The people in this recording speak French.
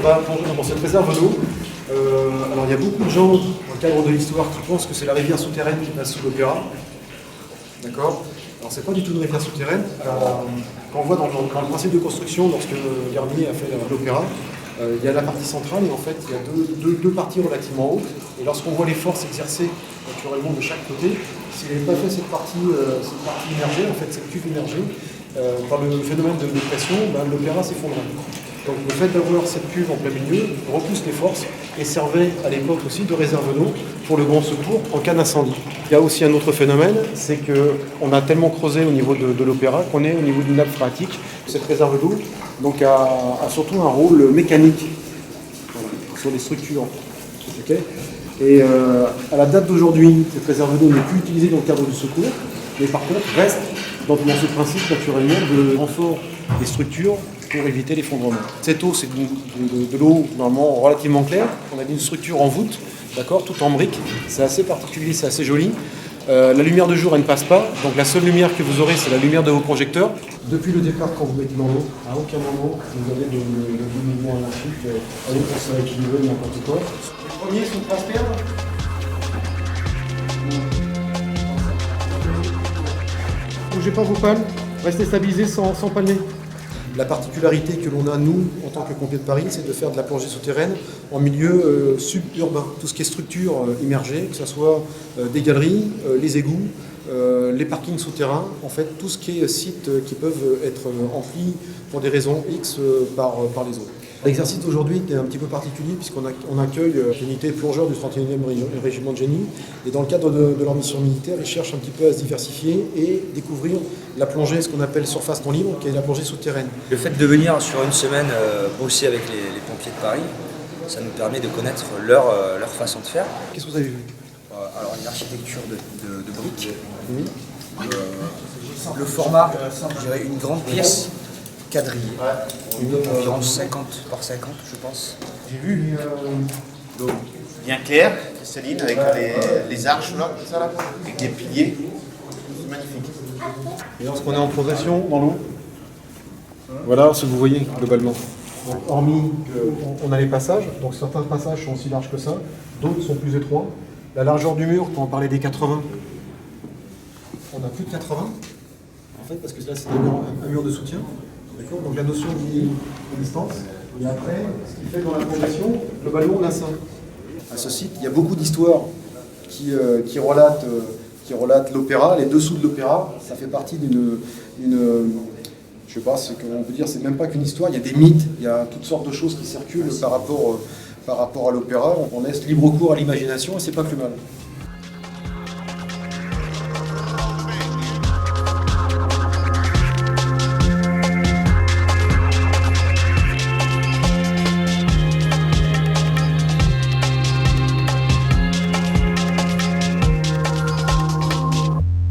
va plonger dans cette réserve d'eau. Alors il y a beaucoup de gens, dans le cadre de l'histoire, qui pensent que c'est la rivière souterraine qui passe sous l'opéra. D'accord? Alors c'est pas du tout une rivière souterraine. Quand on voit dans le principe de construction, lorsque Garnier a fait l'opéra, il y a la partie centrale et en fait il y a deux parties relativement hautes. Et lorsqu'on voit les forces exercées naturellement de chaque côté, s'il n'avait pas fait cette partie immergée, en fait cette cuve immergée, par le phénomène de pression, l'opéra s'effondrait. Donc le fait d'avoir cette cuve en plein milieu repousse les forces et servait à l'époque aussi de réserve d'eau pour le grand secours en cas d'incendie. Il y a aussi un autre phénomène, c'est qu'on a tellement creusé au niveau de l'opéra qu'on est au niveau d'une nappe phréatique. Cette réserve d'eau donc, a surtout un rôle mécanique sur les structures. Okay, et à la date d'aujourd'hui, cette réserve d'eau n'est plus utilisée dans le cadre du secours, mais par contre reste dans ce principe naturellement de renfort des structures pour éviter l'effondrement. Cette eau, c'est de l'eau normalement relativement claire. On a une structure en voûte, d'accord, tout en briques. C'est assez particulier, c'est assez joli. La lumière de jour, elle ne passe pas. Donc la seule lumière que vous aurez, c'est la lumière de vos projecteurs. Depuis le départ, quand vous mettez dans l'eau, à aucun moment vous avez de mouvement anarchique. Allez pour ça équilibrer n'importe quoi. Les premiers sont pas perdre. Bougez pas vos palmes, restez stabilisés sans palmer. La particularité que l'on a, nous, en tant que pompiers de Paris, c'est de faire de la plongée souterraine en milieu suburbain. Tout ce qui est structure immergée, que ce soit des galeries, les égouts, les parkings souterrains, en fait, tout ce qui est sites qui peuvent être emplis pour des raisons X par les eaux. L'exercice d'aujourd'hui est un petit peu particulier puisqu'on accueille l'unité plongeur du 31e régiment de génie et dans le cadre de leur mission militaire, ils cherchent un petit peu à se diversifier et découvrir la plongée, ce qu'on appelle surface non libre, qui est la plongée souterraine. Le fait de venir sur une semaine bosser avec les pompiers de Paris, ça nous permet de connaître leur façon de faire. Qu'est-ce que vous avez vu? Alors une architecture de briques, le format, je dirais une grande pièce quadrillée, environ 50 par 50 je pense. J'ai vu l'eau bien claire, cristalline, avec les arches là, avec des piliers, c'est magnifique. et lorsqu'on est en progression dans l'eau, voilà ce que vous voyez globalement. Donc, hormis qu'on a les passages, donc certains passages sont aussi larges que ça, d'autres sont plus étroits. La largeur du mur, quand on parlait des 80, on a plus de 80, en fait, parce que là c'est un mur de soutien. Donc la notion de distance. Et après, ce qui fait dans la progression, globalement on a ça. À ce site, il y a beaucoup d'histoires qui relatent l'opéra, les dessous de l'opéra. Ça fait partie d'une je sais pas, on peut dire, c'est même pas qu'une histoire, il y a des mythes, il y a toutes sortes de choses qui circulent par rapport à l'opéra. On laisse libre cours à l'imagination et c'est pas plus mal.